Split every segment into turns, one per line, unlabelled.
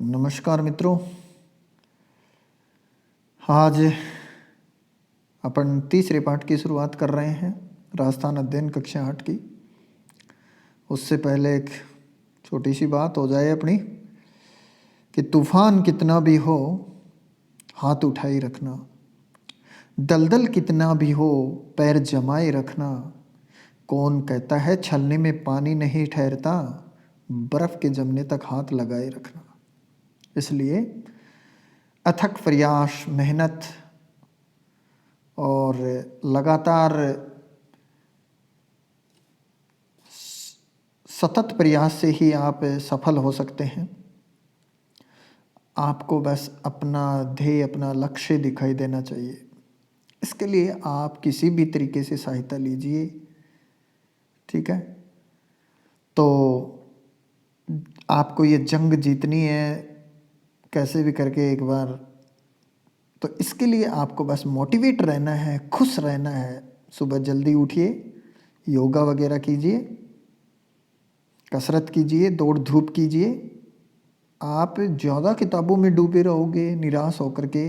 नमस्कार मित्रों। आज अपन तीसरे पाठ की शुरुआत कर रहे हैं, राजस्थान अध्ययन कक्षा 8 की। उससे पहले एक छोटी सी बात हो जाए अपनी कि तूफान कितना भी हो हाथ उठाए रखना, दलदल कितना भी हो पैर जमाए रखना। कौन कहता है छलने में पानी नहीं ठहरता, बर्फ़ के जमने तक हाथ लगाए रखना। इसलिए अथक प्रयास, मेहनत और लगातार सतत प्रयास से ही आप सफल हो सकते हैं। आपको बस अपना ध्येय, अपना लक्ष्य दिखाई देना चाहिए। इसके लिए आप किसी भी तरीके से सहायता लीजिए, ठीक है। तो आपको ये जंग जीतनी है कैसे भी करके एक बार। तो इसके लिए आपको बस मोटिवेट रहना है, खुश रहना है। सुबह जल्दी उठिए, योगा वगैरह कीजिए, कसरत कीजिए, दौड़ धूप कीजिए। आप ज़्यादा किताबों में डूबे रहोगे निराश होकर के,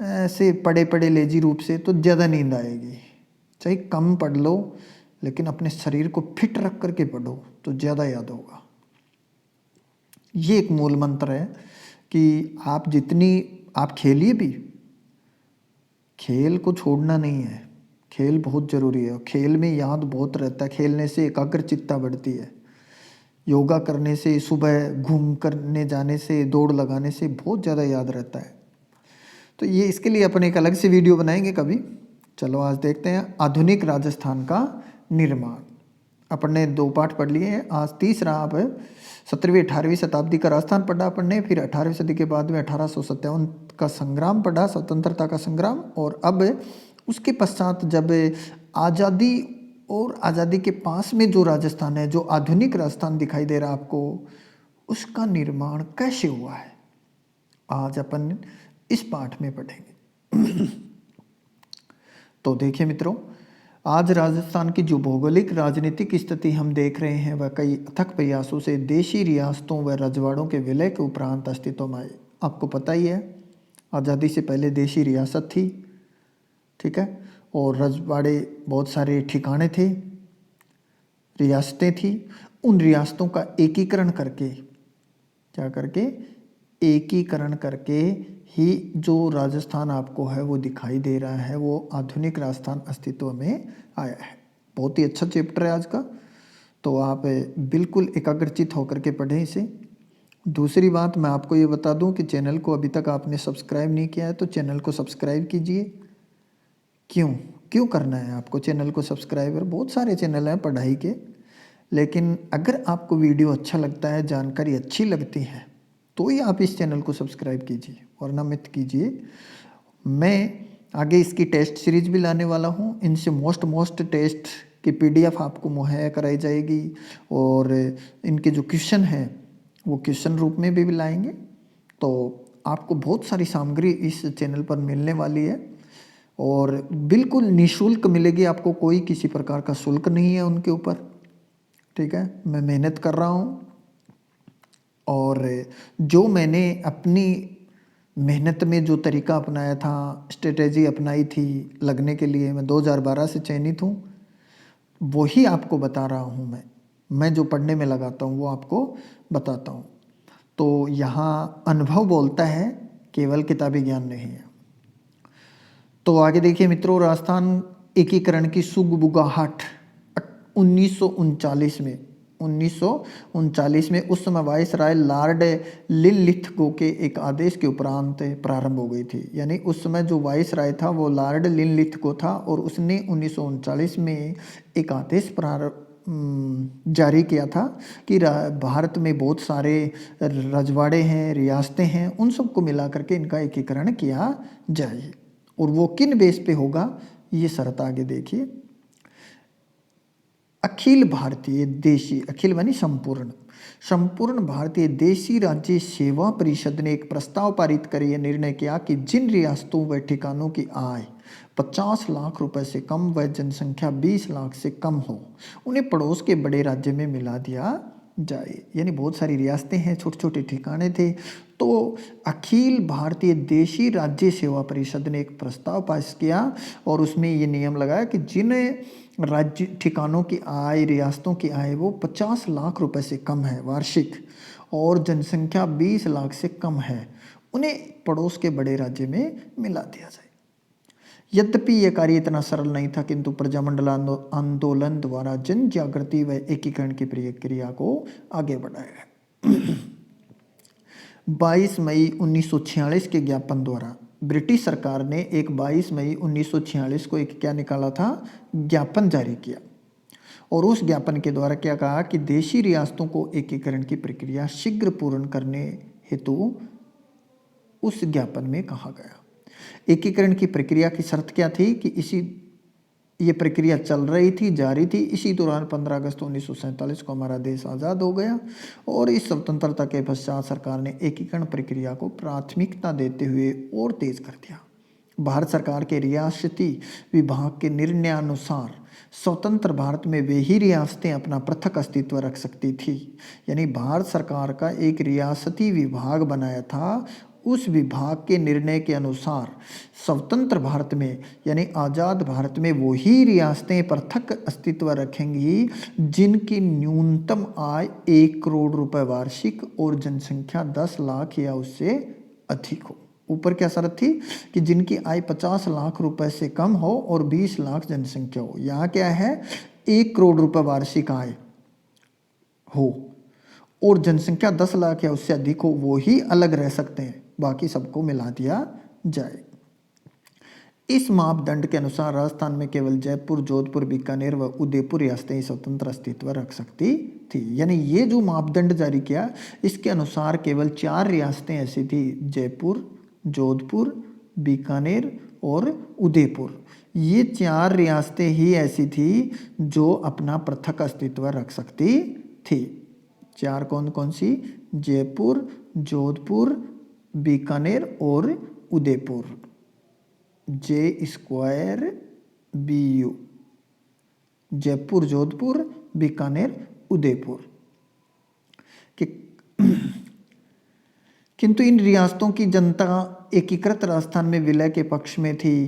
ऐसे पड़े पड़े लेजी रूप से, तो ज़्यादा नींद आएगी। चाहे कम पढ़ लो, लेकिन अपने शरीर को फिट रख करके पढ़ो तो ज़्यादा याद होगा। ये एक मूल मंत्र है कि आप जितनी आप खेलिए भी, खेल को छोड़ना नहीं है। खेल बहुत ज़रूरी है। खेल में याद बहुत रहता है। खेलने से एकाग्रचित्ता बढ़ती है। योगा करने से, सुबह घूम करने जाने से, दौड़ लगाने से बहुत ज़्यादा याद रहता है। तो ये इसके लिए अपन एक अलग से वीडियो बनाएंगे कभी। चलो आज देखते हैं आधुनिक राजस्थान का निर्माण। अपन ने 2 पाठ पढ़ लिए हैं। आज तीसरा आप 17वीं 18वीं शताब्दी का राजस्थान पढ़ा अपन ने, फिर 18वीं सदी के बाद में 1857 का संग्राम पढ़ा, स्वतंत्रता का संग्राम। और अब उसके पश्चात जब आज़ादी और आज़ादी के पास में जो राजस्थान है, जो आधुनिक राजस्थान दिखाई दे रहा है आपको, उसका निर्माण कैसे हुआ है, आज अपन इस पाठ में पढ़ेंगे। तो देखिए मित्रों, आज राजस्थान की जो भौगोलिक राजनीतिक स्थिति हम देख रहे हैं, वह कई अथक प्रयासों से देशी रियासतों व रजवाड़ों के विलय के उपरांत अस्तित्व में आई। आपको पता ही है, आज़ादी से पहले देशी रियासत थी, ठीक है, और रजवाड़े बहुत सारे ठिकाने थे, रियासतें थी। उन रियासतों का एकीकरण करके, क्या करके, एकीकरण करके ही जो राजस्थान आपको है वो दिखाई दे रहा है, वो आधुनिक राजस्थान अस्तित्व में आया है। बहुत ही अच्छा चैप्टर है आज का, तो आप बिल्कुल एकाग्रचित होकर के पढ़ें इसे। दूसरी बात मैं आपको ये बता दूं कि चैनल को अभी तक आपने सब्सक्राइब नहीं किया है तो चैनल को सब्सक्राइब कीजिए। क्यों क्यों करना है आपको चैनल को सब्सक्राइबर? बहुत सारे चैनल हैं पढ़ाई के, लेकिन अगर आपको वीडियो अच्छा लगता है, जानकारी अच्छी लगती है, तो ही आप इस चैनल को सब्सक्राइब कीजिए, वरना मत कीजिए। मैं आगे इसकी टेस्ट सीरीज भी लाने वाला हूँ। इनसे मोस्ट टेस्ट की PDF आपको मुहैया कराई जाएगी, और इनके जो क्वेश्चन हैं वो क्वेश्चन रूप में भी लाएंगे। तो आपको बहुत सारी सामग्री इस चैनल पर मिलने वाली है, और बिल्कुल निःशुल्क मिलेगी आपको। कोई किसी प्रकार का शुल्क नहीं है उनके ऊपर, ठीक है। मैं मेहनत कर रहा हूँ, और जो मैंने अपनी मेहनत में जो तरीका अपनाया था, स्ट्रेटेजी अपनाई थी लगने के लिए, मैं 2012 से चयनित हूँ, वही आपको बता रहा हूँ। मैं जो पढ़ने में लगाता हूँ वो आपको बताता हूँ। तो यहाँ अनुभव बोलता है, केवल किताबी ज्ञान नहीं है। तो आगे देखिए मित्रों, राजस्थान एकीकरण की सुगबुगाहट 1939 में उस समय वायसराय लॉर्ड लिनलिथगो के एक आदेश के उपरांत प्रारंभ हो गई थी। यानी उस समय जो वायसराय था वो लॉर्ड लिनलिथगो था, और उसने 1939 में एक आदेश जारी किया था कि भारत में बहुत सारे रजवाड़े हैं, रियासतें हैं, उन सबको मिला करके इनका एकीकरण किया जाए। और वो किन बेस पे होगा, ये शर्त आगे देखिए। अखिल भारतीय देशी, अखिल मानी संपूर्ण भारतीय देशी राज्य सेवा परिषद ने एक प्रस्ताव पारित कर यह निर्णय किया कि जिन रियासतों व ठिकानों की आय 50 लाख रुपए से कम व जनसंख्या 20 लाख से कम हो, उन्हें पड़ोस के बड़े राज्य में मिला दिया जाए। यानी बहुत सारी रियासतें हैं, छोटे छोटे ठिकाने थे। तो अखिल भारतीय देशी राज्य सेवा परिषद ने एक प्रस्ताव पास किया और उसमें ये नियम लगाया कि जिन राज्य ठिकानों की आय, रियासतों की आय वो 50 लाख रुपए से कम है वार्षिक और जनसंख्या 20 लाख से कम है, उन्हें पड़ोस के बड़े राज्य में मिला दिया जाए। यद्यपि यह कार्य इतना सरल नहीं था, किंतु प्रजामंडल आंदोलन द्वारा जन जागृति व एकीकरण की प्रक्रिया को आगे बढ़ाया गया। 22 मई 1946 के ज्ञापन द्वारा ब्रिटिश सरकार ने एक 22 मई 1946 को एक क्या निकाला था, ज्ञापन जारी किया और उस ज्ञापन के द्वारा क्या कहा कि देशी रियासतों को एकीकरण की प्रक्रिया शीघ्र पूर्ण करने हेतु उस ज्ञापन में कहा गया। एकीकरण की प्रक्रिया की शर्त क्या थी कि ये प्रक्रिया चल रही थी, जारी थी। इसी दौरान 15 अगस्त 1947 को हमारा देश आज़ाद हो गया और इस स्वतंत्रता के पश्चात सरकार ने एकीकरण प्रक्रिया को प्राथमिकता देते हुए और तेज कर दिया। भारत सरकार के रियासती विभाग के निर्णयानुसार स्वतंत्र भारत में वे ही रियासतें अपना पृथक अस्तित्व रख सकती थी। यानी भारत सरकार का एक रियासती विभाग बनाया था। उस विभाग के निर्णय के अनुसार स्वतंत्र भारत में यानी आज़ाद भारत में वो ही रियासतें पृथक अस्तित्व रखेंगी जिनकी न्यूनतम आय 1 करोड़ रुपए वार्षिक और जनसंख्या 10 लाख या उससे अधिक हो। ऊपर क्या शर्त थी कि जिनकी आय 50 लाख रुपए से कम हो और 20 लाख जनसंख्या हो। यहाँ क्या है, 1 करोड़ रुपए वार्षिक आय हो और जनसंख्या 10 लाख या उससे अधिक हो, वो ही अलग रह सकते हैं, बाकी सबको मिला दिया जाए। इस मापदंड के अनुसार राजस्थान में केवल जयपुर, जोधपुर, बीकानेर व उदयपुर रियासतें स्वतंत्र अस्तित्व रख सकती थी। यानी ये जो मापदंड जारी किया, इसके अनुसार केवल 4 रियासतें ऐसी थी, जयपुर, जोधपुर, बीकानेर और उदयपुर। ये 4 रियासतें ही ऐसी थी जो अपना पृथक अस्तित्व रख सकती थी। 4 कौन कौन सी? जयपुर, जोधपुर, बीकानेर और उदयपुर। J²BU, जयपुर, जोधपुर, बीकानेर, उदयपुर। किंतु इन रियासतों की जनता एकीकृत राजस्थान में विलय के पक्ष में थी।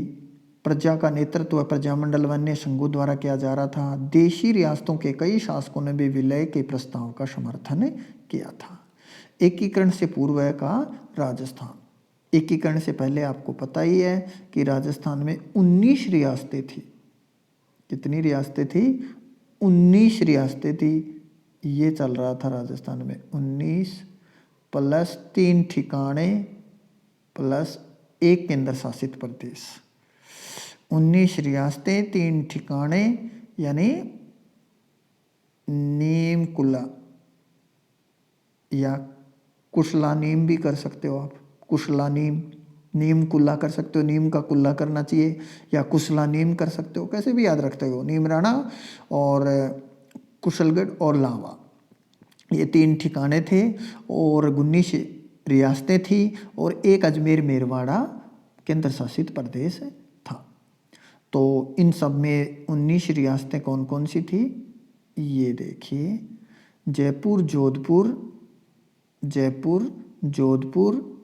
प्रजा का नेतृत्व प्रजामंडल व अन्य संघों द्वारा किया जा रहा था। देशी रियासतों के कई शासकों ने भी विलय के प्रस्ताव का समर्थन किया था। एकीकरण से पूर्व का राजस्थान। एकीकरण से पहले आपको पता ही है कि राजस्थान में 19 रियासतें थी। कितनी रियासतें थी? 19 रियासतें थी। ये चल रहा था राजस्थान में 19 प्लस 3 ठिकाने प्लस 1 केंद्र शासित प्रदेश। 19 रियासतें, 3 ठिकाने यानी नीम कुल्ला या कुशला नीम भी कर सकते हो आप। कुशला नीम, नीम कुल्ला कर सकते हो, नीम का कुल्ला करना चाहिए, या कुशला नीम कर सकते हो, कैसे भी याद रखते हो। नीमराणा और कुशलगढ़ और लावा, ये 3 ठिकाने थे और 19 रियासतें थी और एक अजमेर मेरवाड़ा केंद्र शासित प्रदेश था। तो इन सब में 19 रियासतें कौन कौन सी थी? ये देखिए, जयपुर, जोधपुर, जयपुर, जोधपुर,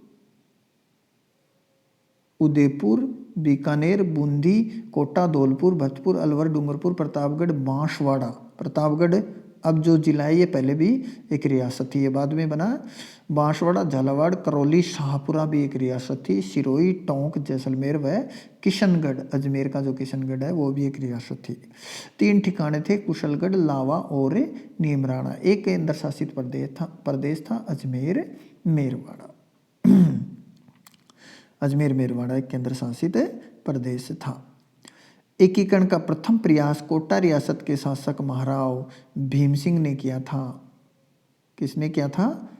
उदयपुर, बीकानेर, बूंदी, कोटा, धौलपुर, भरतपुर, अलवर, डूंगरपुर, प्रतापगढ़, बांसवाड़ा। प्रतापगढ़ अब जो जिला है ये पहले भी एक रियासत थी, ये बाद में बना। बांसवाड़ा, झालावाड़, करौली, शाहपुरा भी एक रियासत थी। सिरोही, टोंक, जैसलमेर व किशनगढ़, अजमेर का जो किशनगढ़ है वो भी एक रियासत थी। 3 ठिकाने थे, कुशलगढ़, लावा और नीमराणा। एक केंद्र शासित प्रदेश था अजमेर मेरवाड़ा। अजमेर मेरवाड़ा एक केंद्र शासित प्रदेश था। एकीकरण का प्रथम प्रयास कोटा रियासत के शासक महाराव भीम सिंह ने किया था। किसने किया था?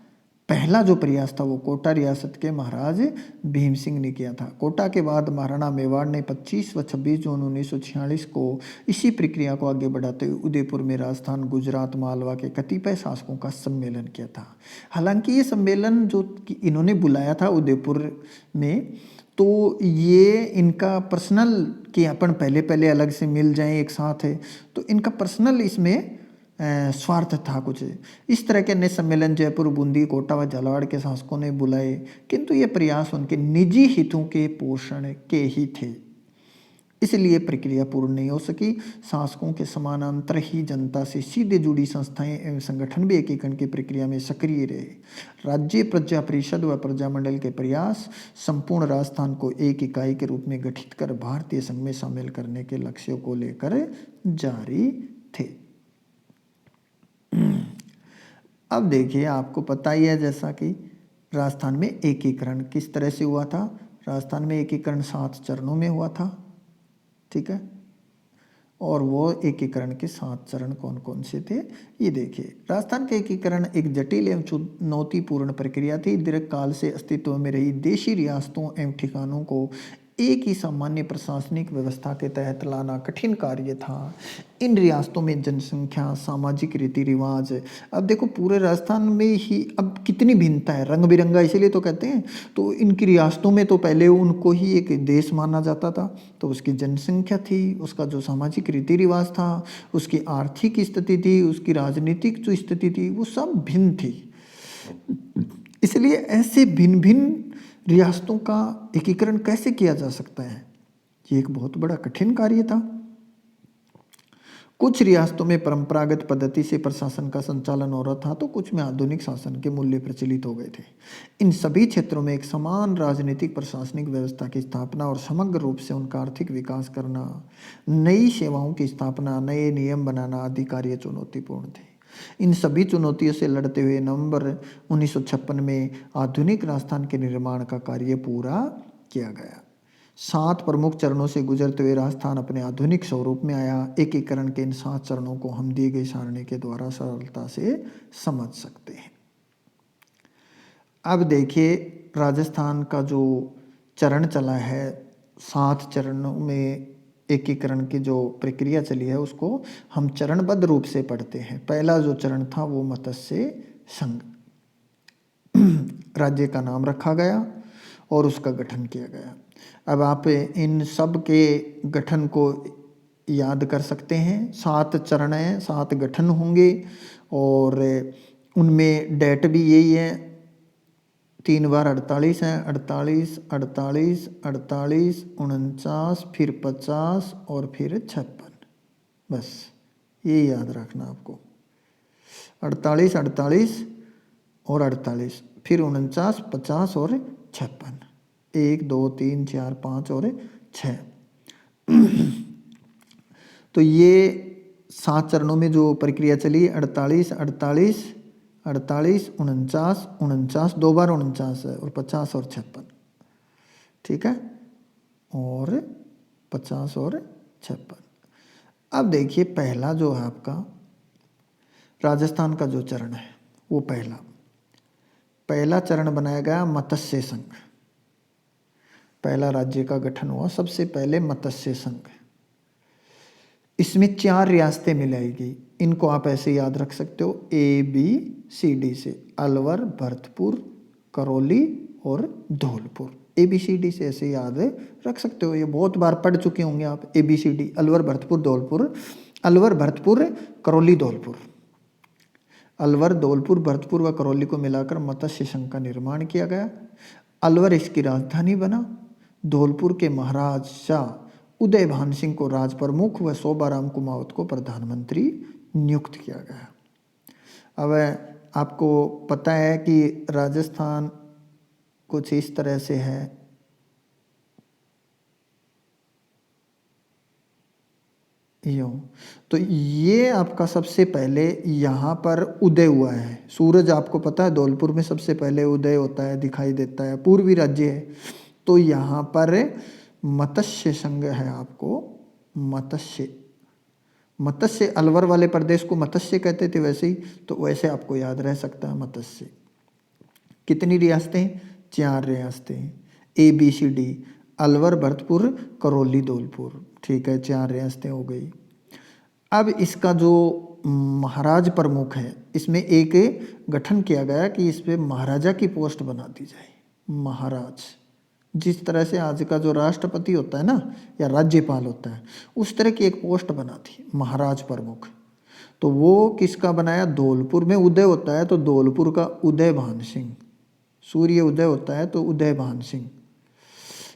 पहला जो प्रयास था वो कोटा रियासत के महाराज भीम सिंह ने किया था। कोटा के बाद महाराणा मेवाड़ ने 25 व 26 जून 1946 को इसी प्रक्रिया को आगे बढ़ाते हुए उदयपुर में राजस्थान, गुजरात, मालवा के कतिपय शासकों का सम्मेलन किया था। हालांकि ये सम्मेलन जो इन्होंने बुलाया था उदयपुर में, तो ये इनका पर्सनल कि अपन पहले अलग से मिल जाएं एक साथ है, तो इनका पर्सनल इसमें स्वार्थ था कुछ। इस तरह के अन्य सम्मेलन जयपुर, बूंदी, कोटा व झालावाड़ के शासकों ने बुलाए, किंतु ये प्रयास उनके निजी हितों के पोषण के ही थे, इसलिए प्रक्रिया पूर्ण नहीं हो सकी। शासकों के समानांतर ही जनता से सीधे जुड़ी संस्थाएं एवं संगठन भी एकीकरण की प्रक्रिया में सक्रिय रहे। राज्य प्रजा परिषद व प्रजामंडल के प्रयास संपूर्ण राजस्थान को एक इकाई के रूप में गठित कर भारतीय संघ में शामिल करने के लक्ष्यों को लेकर जारी थे। अब देखिए, आपको पता ही है जैसा कि राजस्थान में एकीकरण किस तरह से हुआ था। राजस्थान में एकीकरण 7 चरणों में हुआ था, ठीक है। और वो एकीकरण के 7 चरण कौन कौन से थे, ये देखिए। राजस्थान का एकीकरण एक जटिल एवं चुनौतीपूर्ण प्रक्रिया थी। दीर्घकाल से अस्तित्व में रही देशी रियासतों एवं ठिकानों को एक ही सामान्य प्रशासनिक व्यवस्था के तहत लाना कठिन कार्य था। इन रियासतों में जनसंख्या, सामाजिक रीति रिवाज, अब देखो पूरे राजस्थान में ही अब कितनी भिन्नता है, रंग बिरंगा इसीलिए तो कहते हैं। तो इनकी रियासतों में तो पहले उनको ही एक देश माना जाता था, तो उसकी जनसंख्या थी, उसका जो सामाजिक रीति रिवाज था, उसकी आर्थिक स्थिति थी, उसकी राजनीतिक जो स्थिति थी, वो सब भिन्न थी। इसलिए ऐसे भिन्न भिन्न रियासतों का एकीकरण कैसे किया जा सकता है, ये एक बहुत बड़ा कठिन कार्य था। कुछ रियासतों में परंपरागत पद्धति से प्रशासन का संचालन हो रहा था, तो कुछ में आधुनिक शासन के मूल्य प्रचलित हो गए थे। इन सभी क्षेत्रों में एक समान राजनीतिक प्रशासनिक व्यवस्था की स्थापना और समग्र रूप से उनका आर्थिक विकास करना, नई सेवाओं की स्थापना, नए नियम बनाना आदि कार्य चुनौतीपूर्ण थे। इन सभी चुनौतियों से लड़ते हुए नवंबर 1956 में आधुनिक राजस्थान के निर्माण का कार्य पूरा किया गया। 7 प्रमुख चरणों से गुजरते हुए राजस्थान अपने आधुनिक स्वरूप में आया। एकीकरण के इन 7 चरणों को हम दिए गए सारणी के द्वारा सरलता से समझ सकते हैं। अब देखिए, राजस्थान का जो चरण चला है, 7 चरणों में एकीकरण की जो प्रक्रिया चली है, उसको हम चरणबद्ध रूप से पढ़ते हैं। पहला जो चरण था वो मत्स्य संघ, राज्य का नाम रखा गया और उसका गठन किया गया। अब आप इन सब के गठन को याद कर सकते हैं। 7 चरण हैं, 7 गठन होंगे और उनमें डेट भी यही है, 3 बार 48 हैं, 48, 48, 48, 49, फिर 50 और फिर 56। बस ये याद रखना आपको, 48, 48 और 48, फिर 49, 50 और 56, 1, 2, 3, 4, 5 और 6। तो ये 7 चरणों में जो प्रक्रिया चली, 48, 48, 48, 49, 49, 2 बार 49 है, और 50 और 56, ठीक है, और 50 और 56। अब देखिए, पहला जो है आपका राजस्थान का जो चरण है, वो पहला चरण बनाया गया मत्स्य संघ। पहला राज्य का गठन हुआ सबसे पहले मत्स्य संघ। इसमें 4 रियासतें मिलाई गई। इनको आप ऐसे याद रख सकते हो, ABCD से, अलवर, भरतपुर, करौली और धौलपुर। ABCD से ऐसे याद रख सकते हो, ये बहुत बार पढ़ चुके होंगे आप। ABCD, अलवर, भरतपुर, धौलपुर, अलवर, भरतपुर, करौली, धौलपुर। अलवर, धौलपुर, भरतपुर व करौली को मिलाकर मत्स्य संघ का निर्माण किया गया। अलवर इसकी राजधानी बना। धौलपुर के महाराजा उदय भान सिंह को राज प्रमुख व शोभाराम कुमावत को प्रधानमंत्री नियुक्त किया गया। अब आपको पता है कि राजस्थान कुछ इस तरह से है, यूँ। तो ये आपका सबसे पहले यहाँ पर उदय हुआ है। सूरज आपको पता है धौलपुर में सबसे पहले उदय होता है, दिखाई देता है, पूर्वी राज्य है। तो यहाँ पर मत्स्य संघ है, आपको मत्स्य अलवर वाले प्रदेश को मत्स्य कहते थे वैसे ही, तो वैसे आपको याद रह सकता है मत्स्य। कितनी रियासतें? 4 रियासतें, ABCD, अलवर, भरतपुर, करौली, धौलपुर, ठीक है, 4 रियासतें हो गई। अब इसका जो महाराज प्रमुख है, इसमें एक गठन किया गया कि इस पे महाराजा की पोस्ट बना दी जाए। महाराज, जिस तरह से आज का जो राष्ट्रपति होता है ना, या राज्यपाल होता है, उस तरह की एक पोस्ट बना थी, महाराज प्रमुख। तो वो किसका बनाया? धौलपुर में उदय होता है तो धौलपुर का उदय भान सिंह, सूर्य उदय होता है तो उदय भान सिंह।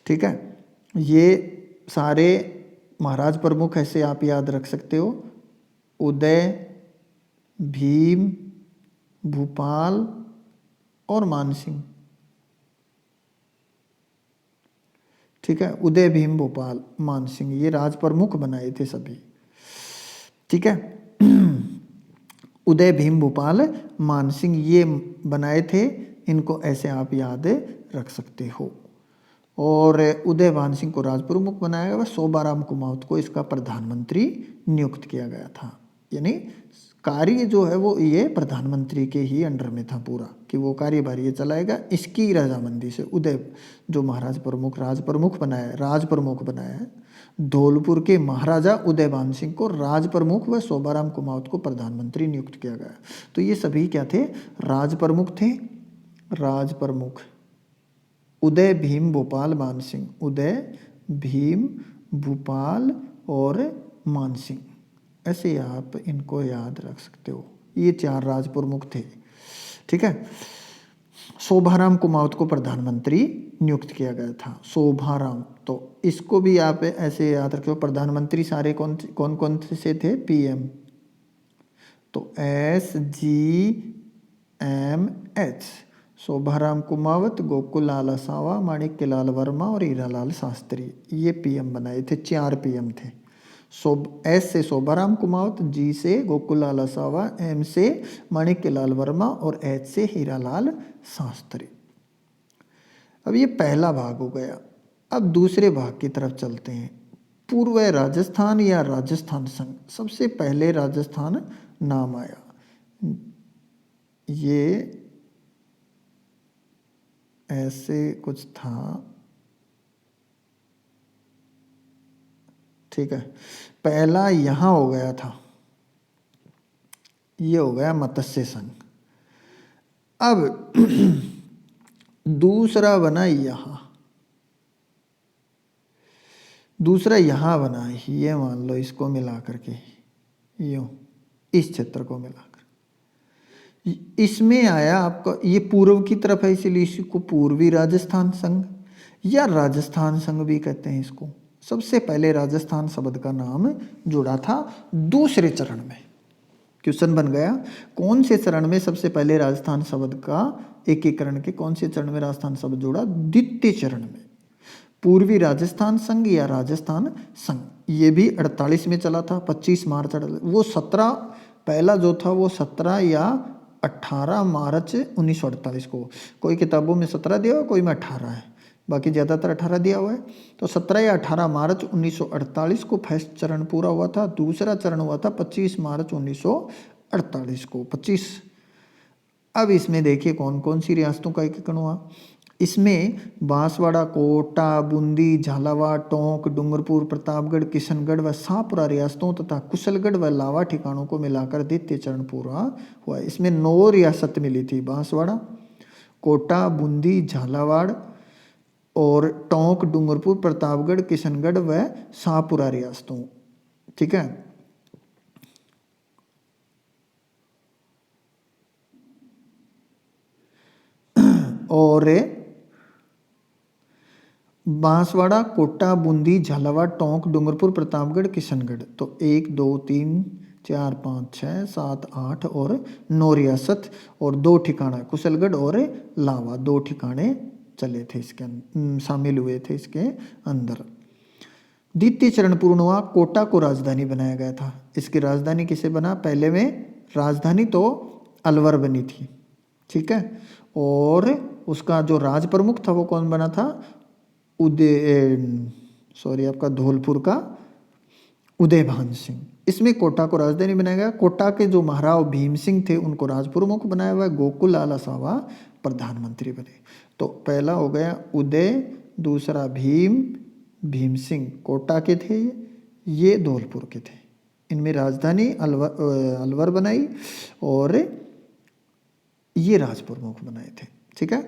ठीक है, ये सारे महाराज प्रमुख ऐसे आप याद रख सकते हो, उदय, भीम, भूपाल और मानसिंह। ठीक है, उदय, भीम, भोपाल, मानसिंह, ये राज प्रमुख बनाए थे सभी। ठीक है, उदय, भीम, भोपाल, मानसिंह ये बनाए थे, इनको ऐसे आप याद रख सकते हो। और उदय भान सिंह को राज प्रमुख बनाया गया, शोभाराम कुमावत को इसका प्रधानमंत्री नियुक्त किया गया था। यानी कार्य जो है वो ये प्रधानमंत्री के ही अंडर में था पूरा, कि वो कार्यभार ये चलाएगा। इसकी रजामंदी से उदय जो महाराज प्रमुख राज प्रमुख बनाया है, धौलपुर के महाराजा उदय भान सिंह को राज प्रमुख व शोभाराम कुमावत को प्रधानमंत्री नियुक्त किया गया। तो ये सभी क्या थे? राज प्रमुख थे। राज प्रमुख उदय, भीम, भोपाल, मानसिंह, उदय, भीम, भूपाल और मानसिंह, ऐसे आप इनको याद रख सकते हो। ये 4 राज प्रमुख थे। ठीक है, शोभाराम कुमावत को प्रधानमंत्री नियुक्त किया गया था। शोभाराम, तो इसको भी आप ऐसे याद रखो। प्रधानमंत्री सारे कौन कौन से थे? पीएम, तो SGMH, शोभाराम कुमावत, गोकुल लाल असावा, माणिक्य लाल वर्मा और हीरालाल शास्त्री, ये पीएम बनाए थे। 4 पीएम थे। एस से शोभाराम कुमावत, जी से गोकुल लाल असावा, एम से माणिक्य लाल वर्मा और एच से हीरालाल शास्त्री। अब ये पहला भाग हो गया। अब दूसरे भाग की तरफ चलते हैं। पूर्व राजस्थान या राजस्थान संघ। सबसे पहले राजस्थान नाम आया, ये ऐसे कुछ था। ठीक है, पहला यहाँ हो गया था, ये हो गया मत्स्य संघ। अब दूसरा बना यहाँ, दूसरा यहाँ बना, ये मान लो इसको मिला करके, यूं इस क्षेत्र को मिलाकर इसमें आया आपका, ये पूर्व की तरफ है इसलिए इसको पूर्वी राजस्थान संघ या राजस्थान संघ भी कहते हैं इसको। सबसे पहले राजस्थान शब्द का नाम जुड़ा था दूसरे चरण में। क्वेश्चन बन गया, कौन से चरण में सबसे पहले राजस्थान शब्द का एकीकरण के कौन से चरण में राजस्थान शब्द जुड़ा? द्वितीय चरण में। पूर्वी राजस्थान संघ या राजस्थान संघ, ये भी 48 में चला था, 25 मार्च। वो 17 पहला जो था वो 17 या 18 मार्च 1948 को, कोई किताबों में 17 दिया हुआ, कोई में 18 है, बाकी ज़्यादातर 18 दिया हुआ है। तो 17 या 18 मार्च 1948 को फर्स्ट चरण पूरा हुआ था। दूसरा चरण हुआ था 25 मार्च 1948 को। 25। अब इसमें देखिए कौन कौन सी रियासतों का एकीकरण हुआ। इसमें बांसवाड़ा, कोटा, बूंदी, झालावाड़, टोंक, डूंगरपुर, प्रतापगढ़, किशनगढ़ व शाहपुरा रियासतों तथा कुशलगढ़ व लावा ठिकानों को मिलाकर द्वितीय चरण पूरा हुआ। इसमें 9 रियासत मिली थी, बांसवाड़ा, कोटा, बूंदी, झालावाड़ और टोंक, डूंगरपुर, प्रतापगढ़, किशनगढ़ व शाहपुरा रियासतों। ठीक है, और बांसवाड़ा, कोटा, बूंदी, झालावाड़, टोंक, डूंगरपुर, प्रतापगढ़, किशनगढ़, तो 1 2 3 4 5 6 7 8 और 9 रियासत और 2 ठिकाना कुशलगढ़ और लावा, 2 ठिकाने चले थे इसके शामिल हुए थे इसके अंदर। द्वितीय चरण पूर्ण हुआ, कोटा को राजधानी बनाया गया था। इसकी राजधानी किसे बना? पहले में राजधानी तो अलवर बनी थी। ठीक है, और उसका जो राज प्रमुख था वो कौन बना था? आपका धौलपुर का उदय भान सिंह। इसमें कोटा को राजधानी बनाया गया। कोटा के जो महाराव भीम सिंह थे उनको राज प्रमुख बनाया हुआ। गोकुल लाल असावा प्रधानमंत्री बने। तो पहला हो गया उदय, दूसरा भीम सिंह कोटा के थे, ये धौलपुर के थे। इनमें राजधानी अलवर बनाई और ये राज प्रमुख बनाए थे। ठीक है,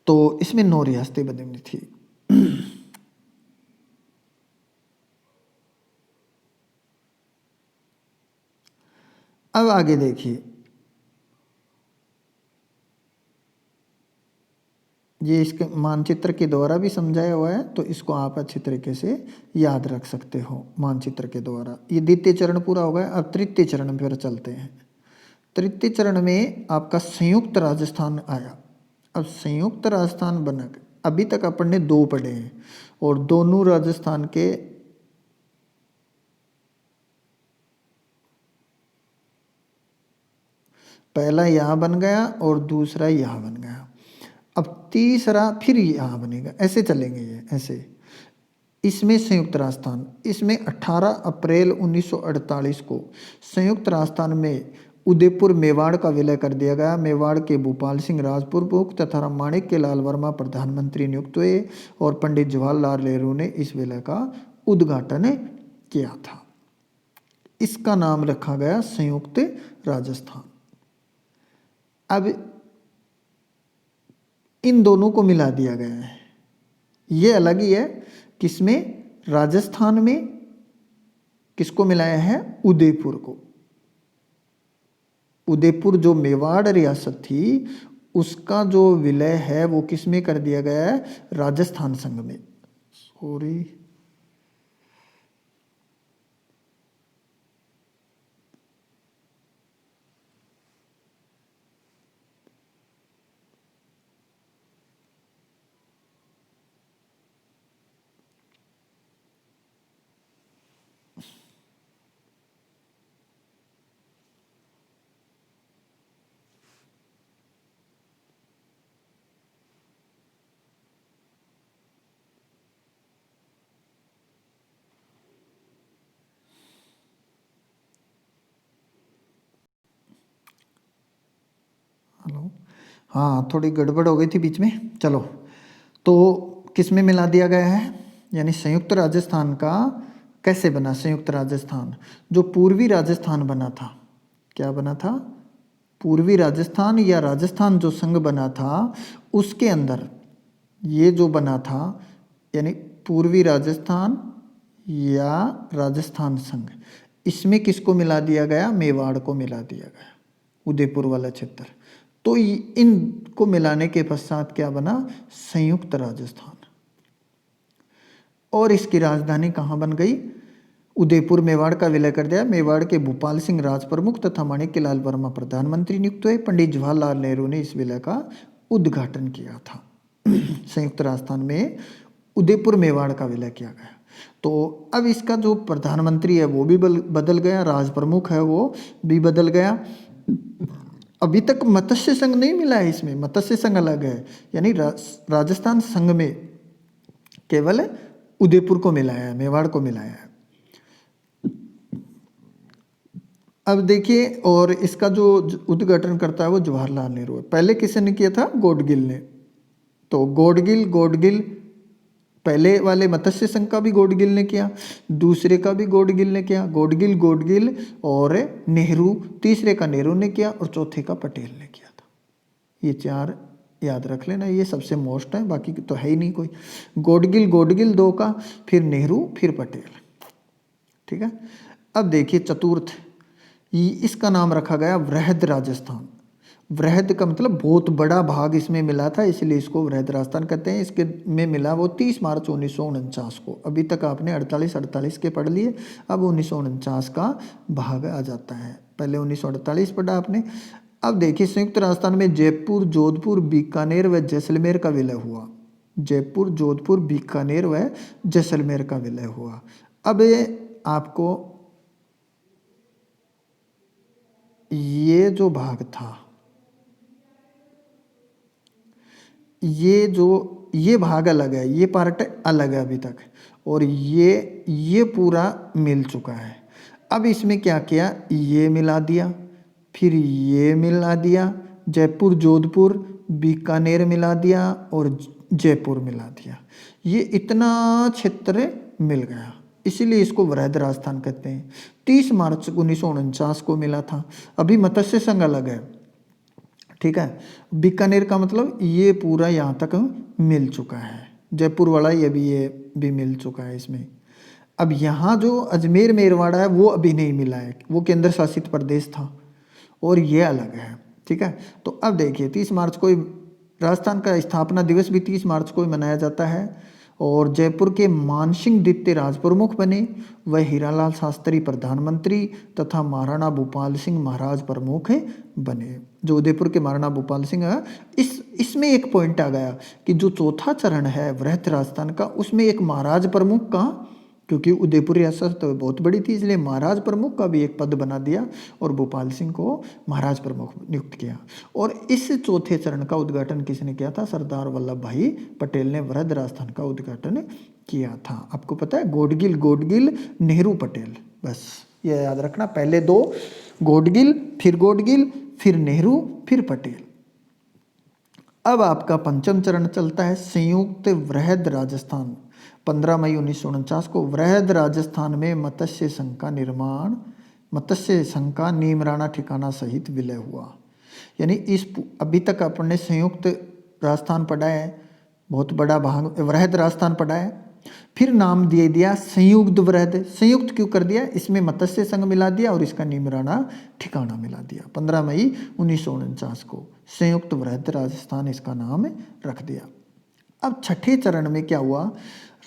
तो इसमें 9 रियासतें बनी थी। अब आगे देखिए, ये इसके मानचित्र के द्वारा भी समझाया हुआ है, तो इसको आप अच्छी तरीके से याद रख सकते हो मानचित्र के द्वारा। ये द्वितीय चरण पूरा हो गया। अब तृतीय चरण पर चलते हैं। तृतीय चरण में आपका संयुक्त राजस्थान आया। अब संयुक्त राजस्थान बना, अभी तक अपन ने दो पढ़े हैं और दोनों राजस्थान के पहला यहाँ बन गया और दूसरा यहाँ बन गया। अब तीसरा फिर यहाँ बनेगा, ऐसे चलेंगे ये ऐसे। इसमें संयुक्त राजस्थान, इसमें 18 अप्रैल 1948 को संयुक्त राजस्थान में उदयपुर मेवाड़ का विलय कर दिया गया। मेवाड़ के भूपाल सिंह राजप्रमुख तथा माणिक्य लाल वर्मा प्रधानमंत्री नियुक्त हुए और पंडित जवाहरलाल नेहरू ने इस विलय का उद्घाटन किया था। इसका नाम रखा गया संयुक्त राजस्थान। अब इन दोनों को मिला दिया गया है। ये अलग ही है, किसमें? राजस्थान में किसको मिलाया है? उदयपुर को। उदयपुर जो मेवाड़ रियासत थी उसका जो विलय है वो किस में कर दिया गया है? राजस्थान संघ में। सॉरी, हेलो, हाँ थोड़ी गड़बड़ हो गई थी बीच में। चलो, तो किस में मिला दिया गया है? यानी संयुक्त राजस्थान का कैसे बना? संयुक्त राजस्थान जो पूर्वी राजस्थान बना था, क्या बना था? पूर्वी राजस्थान या राजस्थान जो संघ बना था उसके अंदर ये जो बना था, यानी पूर्वी राजस्थान या राजस्थान संघ, इसमें किसको मिला दिया गया? मेवाड़ को मिला दिया गया, उदयपुर वाला क्षेत्र। तो इनको मिलाने के पश्चात क्या बना? संयुक्त राजस्थान। और इसकी राजधानी कहाँ बन गई? उदयपुर। मेवाड़ का विलय कर दिया। मेवाड़ के भूपाल सिंह राजप्रमुख तथा माणिक्य लाल वर्मा प्रधानमंत्री नियुक्त हुए। पंडित जवाहरलाल नेहरू ने इस विलय का उद्घाटन किया था। संयुक्त राजस्थान में उदयपुर मेवाड़ का विलय किया गया। तो अब इसका जो प्रधानमंत्री है वो भी बदल गया, राज प्रमुख है वो भी बदल गया। अभी तक मत्स्य संघ नहीं मिला है इसमें, मत्स्य संघ अलग है। यानी राजस्थान संघ में केवल उदयपुर को मिलाया है, मेवाड़ को मिलाया है। अब देखिए, और इसका जो उद्घाटन करता है वो जवाहरलाल नेहरू है। पहले किसने किया था? गॉडगिल ने। तो गॉडगिल पहले वाले मत्स्य संघ का भी गॉडगिल ने किया, दूसरे का भी गॉडगिल ने किया। गॉडगिल और नेहरू, तीसरे का नेहरू ने किया और चौथे का पटेल ने किया था। ये चार याद रख लेना, ये सबसे मोस्ट है, बाकी तो है ही नहीं कोई। गॉडगिल दो का, फिर नेहरू, फिर पटेल। ठीक है। अब देखिए चतुर्थ, इसका नाम रखा गया वृहद राजस्थान। वृहद का मतलब बहुत बड़ा भाग इसमें मिला था, इसलिए इसको वृहद राजस्थान कहते हैं। इसके में मिला वो 30 मार्च 1949 को। अभी तक आपने 48 के पढ़ लिए, अब 1949 का भाग आ जाता है। पहले 1948 पढ़ा आपने। अब देखिए संयुक्त राजस्थान में जयपुर, जोधपुर, बीकानेर व जैसलमेर का विलय हुआ। जयपुर, जोधपुर, बीकानेर व जैसलमेर का विलय हुआ। अब आपको ये जो भाग था, ये भाग अलग है, ये पार्ट अलग है अभी तक, और ये पूरा मिल चुका है। अब इसमें क्या किया? ये मिला दिया, फिर ये मिला दिया, जयपुर, जोधपुर, बीकानेर मिला दिया और जयपुर मिला दिया। ये इतना क्षेत्र मिल गया, इसीलिए इसको वृहद राजस्थान कहते हैं। 30 मार्च 1949 को मिला था। अभी मत्स्य संघ अलग है, ठीक है। बीकानेर का मतलब ये पूरा यहाँ तक मिल चुका है। जयपुर वाला ये भी मिल चुका है इसमें। अब यहाँ जो अजमेर मेरवाड़ा है वो अभी नहीं मिला है, वो केंद्र शासित प्रदेश था, और ये अलग है। ठीक है, तो अब देखिए 30 मार्च को राजस्थान का स्थापना दिवस भी 30 मार्च को ही मनाया जाता है। और जयपुर के मानसिंह द्वितीय राज प्रमुख बने, वह हीरालाल शास्त्री प्रधानमंत्री तथा महाराणा भूपाल सिंह महाराज प्रमुख बने। जो उदयपुर के महाराणा भूपाल सिंह है, इसमें एक पॉइंट आ गया कि जो चौथा चरण है वृहत राजस्थान का, उसमें एक महाराज प्रमुख का, क्योंकि उदयपुर रियासत तो बहुत बड़ी थी इसलिए महाराज प्रमुख का भी एक पद बना दिया और भोपाल सिंह को महाराज प्रमुख नियुक्त किया। और इस चौथे चरण का उद्घाटन किसने किया था? सरदार वल्लभ भाई पटेल ने वृहद राजस्थान का उद्घाटन किया था। आपको पता है, गोडगिल नेहरू पटेल, बस ये याद रखना। पहले दो गोडगिल, फिर नेहरू, फिर पटेल। अब आपका पंचम चरण चलता है संयुक्त वृहद राजस्थान। 15 मई 1949 को वृहद राजस्थान में मत्स्य संघ का नीमराणा ठिकाना सहित विलय हुआ। यानी इस अभी तक अपने संयुक्त राजस्थान पढ़ा है, बहुत बड़ा भाग वृहद राजस्थान पढ़ा है, फिर नाम दे दिया संयुक्त वृहद। संयुक्त क्यों कर दिया? इसमें मत्स्य संघ मिला दिया और इसका नीमराणा ठिकाना मिला दिया। 15 मई 1949 को संयुक्त वृहद राजस्थान इसका नाम रख दिया। अब छठे चरण में क्या हुआ?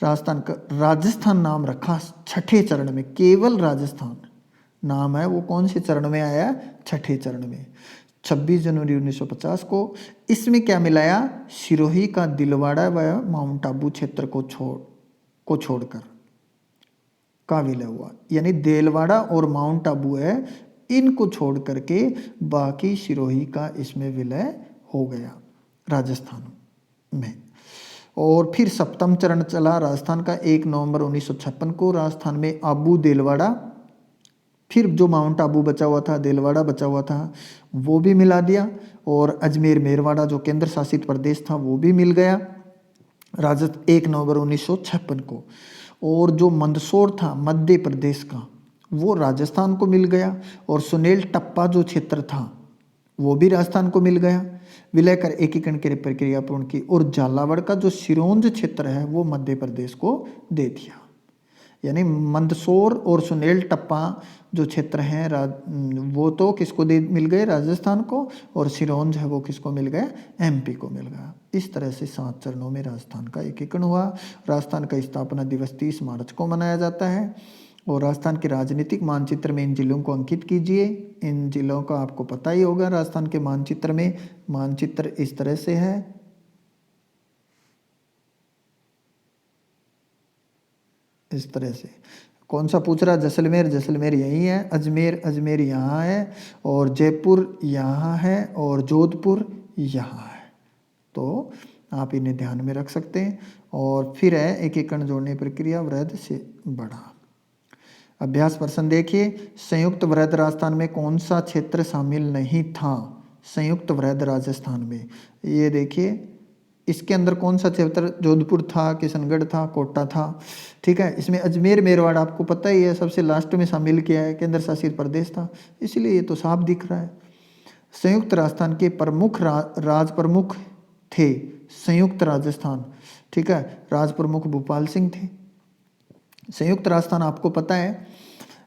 राजस्थान का राजस्थान नाम रखा छठे चरण में, केवल राजस्थान नाम है वो कौन से चरण में आया? छठे चरण में, 26 जनवरी 1950 को। इसमें क्या मिलाया? सिरोही का दिलवाड़ा व माउंट आबू क्षेत्र को छोड़कर का विलय हुआ। यानी देलवाड़ा और माउंट आबू है, इनको छोड़ करके बाकी सिरोही का इसमें विलय हो गया राजस्थान में। और फिर सप्तम चरण चला राजस्थान का 1 नवंबर 1956 को। राजस्थान में आबू देलवाड़ा, फिर जो माउंट आबू बचा हुआ था, देलवाड़ा बचा हुआ था, वो भी मिला दिया। और अजमेर मेरवाड़ा जो केंद्र शासित प्रदेश था वो भी मिल गया 1 नवंबर 1956 को। और जो मंदसौर था मध्य प्रदेश का, वो राजस्थान को मिल गया। और सुनेल टप्पा जो क्षेत्र था वो भी राजस्थान को मिल गया। विलय कर एकीकरण की प्रक्रिया पूर्ण की। और झालावाड़ का जो सिरोंज क्षेत्र है वो मध्य प्रदेश को दे दिया। यानी मंदसौर और सुनेल टप्पा जो क्षेत्र हैं वो तो किसको मिल गए? राजस्थान को। और सिरोंज है वो किसको मिल गया? एमपी को मिल गया। इस तरह से 7 चरणों में राजस्थान का एकीकरण हुआ। राजस्थान का स्थापना दिवस 30 मार्च को मनाया जाता है। और राजस्थान के राजनीतिक मानचित्र में इन जिलों को अंकित कीजिए। इन जिलों का आपको पता ही होगा। राजस्थान के मानचित्र में मानचित्र इस तरह से है, इस तरह से। कौन सा पूछ रहा? जैसलमेर, जैसलमेर यही है। अजमेर, अजमेर यहाँ है। और जयपुर यहाँ है। और जोधपुर यहाँ है। तो आप इन्हें ध्यान में रख सकते हैं। और फिर है एकीकरण जोड़ने प्रक्रिया वृहद से बड़ा। अभ्यास प्रश्न देखिए, संयुक्त वृहद राजस्थान में कौन सा क्षेत्र शामिल नहीं था? संयुक्त वृहद राजस्थान में ये देखिए, इसके अंदर कौन सा क्षेत्र? जोधपुर था, किशनगढ़ था, कोटा था। ठीक है, इसमें अजमेर मेरवाड़ आपको पता ही है सबसे लास्ट में शामिल किया है, केंद्र शासित प्रदेश था, इसलिए ये तो साफ दिख रहा है। संयुक्त राजस्थान के प्रमुख राज प्रमुख थे संयुक्त राजस्थान। ठीक है, राज प्रमुख भोपाल सिंह थे। संयुक्त राजस्थान आपको पता है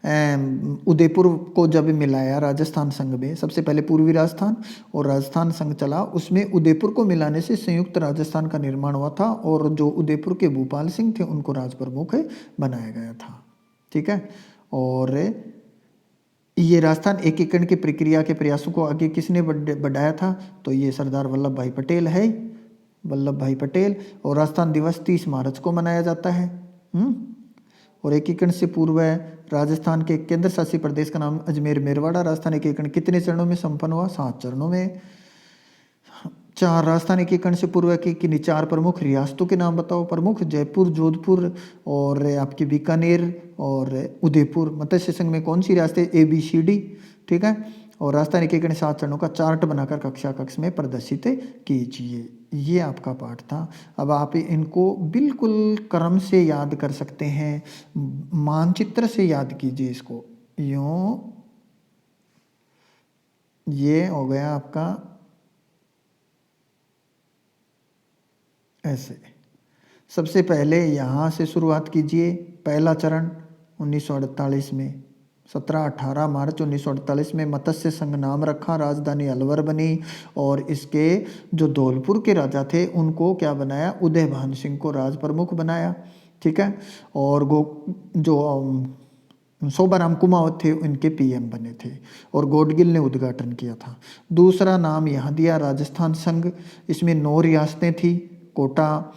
उदयपुर को जब मिलाया राजस्थान संघ में, सबसे पहले पूर्वी राजस्थान और राजस्थान संघ चला, उसमें उदयपुर को मिलाने से संयुक्त राजस्थान का निर्माण हुआ था। और जो उदयपुर के भोपाल सिंह थे उनको राज प्रमुख बनाया गया था। ठीक है, और ये राजस्थान एकीकरण की प्रक्रिया के प्रयासों को आगे किसने बढ़ाया था? तो ये सरदार वल्लभ भाई पटेल है, वल्लभ भाई पटेल। और राजस्थान दिवस 30 मार्च को मनाया जाता है। और एकीकरण से पूर्व राजस्थान के केंद्र शासित प्रदेश का नाम अजमेर मेरवाड़ा। राजस्थान एकीकरण कितने चरणों में संपन्न हुआ? 7 चरणों में। 4 राजस्थान एकीकरण से पूर्व की 4 प्रमुख रियासतों के नाम बताओ। प्रमुख जयपुर, जोधपुर और आपकी बीकानेर और उदयपुर। मत्स्य संघ में कौन सी रियासतें? ABCD। ठीक है, और राजस्थान एकीकरण 7 चरणों का चार्ट बनाकर कक्षा कक्ष में प्रदर्शित कीजिए। ये आपका पाठ था। अब आप इनको बिल्कुल क्रम से याद कर सकते हैं, मानचित्र से याद कीजिए इसको। यूं ये हो गया आपका ऐसे। सबसे पहले यहाँ से शुरुआत कीजिए। पहला चरण 1948 में 17-18 मार्च 1948 में मत्स्य संघ नाम रखा, राजधानी अलवर बनी और इसके जो धौलपुर के राजा थे उनको क्या बनाया, उदय भान सिंह को राज प्रमुख बनाया। ठीक है, और जो शोभाराम कुमावत थे इनके पीएम बने थे और गॉडगिल ने उद्घाटन किया था। दूसरा नाम यहाँ दिया राजस्थान संघ, इसमें 9 रियासतें थी, कोटा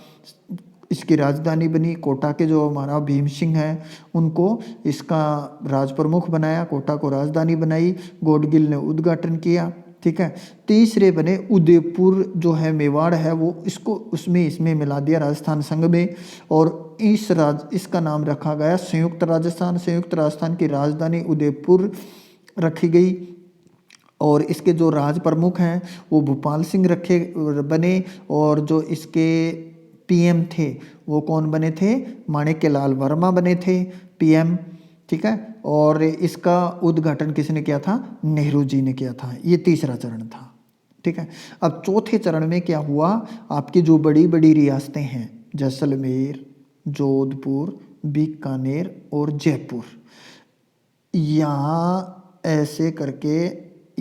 इसकी राजधानी बनी। कोटा के जो हमारा भीम सिंह है उनको इसका राज प्रमुख बनाया, कोटा को राजधानी बनाई, गॉडगिल ने उद्घाटन किया। ठीक है, तीसरे बने उदयपुर जो है मेवाड़ है वो इसको इसमें मिला दिया राजस्थान संघ में और इसका नाम रखा गया संयुक्त राजस्थान। संयुक्त राजस्थान की राजधानी उदयपुर रखी गई और इसके जो राज प्रमुख हैं वो भूपाल सिंह रखे बने और जो इसके पीएम थे वो कौन बने थे, माणिक्यलाल वर्मा बने थे पीएम। ठीक है, और इसका उद्घाटन किसने किया था, नेहरू जी ने किया था। ये तीसरा चरण था। ठीक है, अब चौथे चरण में क्या हुआ, आपकी जो बड़ी बड़ी रियासतें हैं जैसलमेर, जोधपुर, बीकानेर और जयपुर, यहाँ ऐसे करके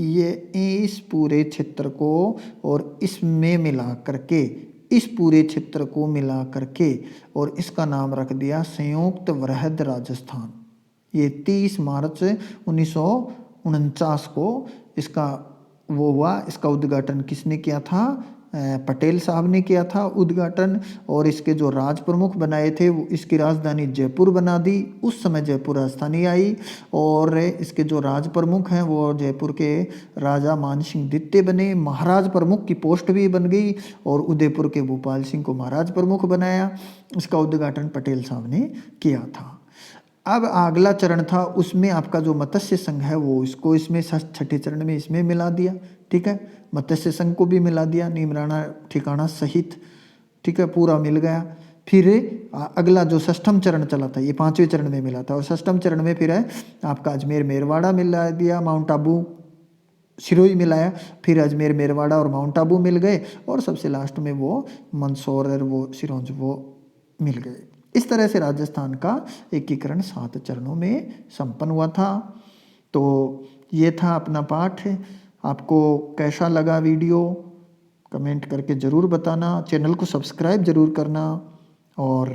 ये इस पूरे क्षेत्र को और इसमें मिला करके इस पूरे क्षेत्र को मिला करके और इसका नाम रख दिया संयुक्त वृहद राजस्थान। ये 30 मार्च 1949 को इसका वो हुआ। इसका उद्घाटन किसने किया था, पटेल साहब ने किया था उद्घाटन। और इसके जो राज प्रमुख बनाए थे वो इसकी राजधानी जयपुर बना दी। उस समय जयपुर राजधानी आई और इसके जो राज प्रमुख हैं वो जयपुर के राजा मानसिंह द्वितीय बने। महाराज प्रमुख की पोस्ट भी बन गई और उदयपुर के भूपाल सिंह को महाराज प्रमुख बनाया। इसका उद्घाटन पटेल साहब ने किया था। अब अगला चरण था, उसमें आपका जो मत्स्य संघ है वो इसको इसमें छठे चरण में इसमें मिला दिया। ठीक है, मत्स्य संघ को भी मिला दिया, नीमराना ठिकाना सहित। ठीक है, पूरा मिल गया। फिर अगला जो षष्ठम चरण चला था ये 5वें चरण में मिला था और षष्ठम चरण में फिर है आपका अजमेर मेरवाड़ा मिला दिया, माउंट आबू सिरोही मिलाया, फिर अजमेर मेरवाड़ा और माउंट आबू मिल गए और सबसे लास्ट में वो मंदसौर और वो सिरोंज वो मिल गए। इस तरह से राजस्थान का एकीकरण 7 चरणों में संपन्न हुआ था। तो ये था अपना पाठ। आपको कैसा लगा वीडियो कमेंट करके ज़रूर बताना। चैनल को सब्सक्राइब ज़रूर करना और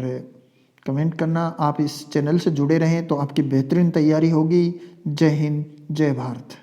कमेंट करना। आप इस चैनल से जुड़े रहें तो आपकी बेहतरीन तैयारी होगी। जय हिंद, जय भारत।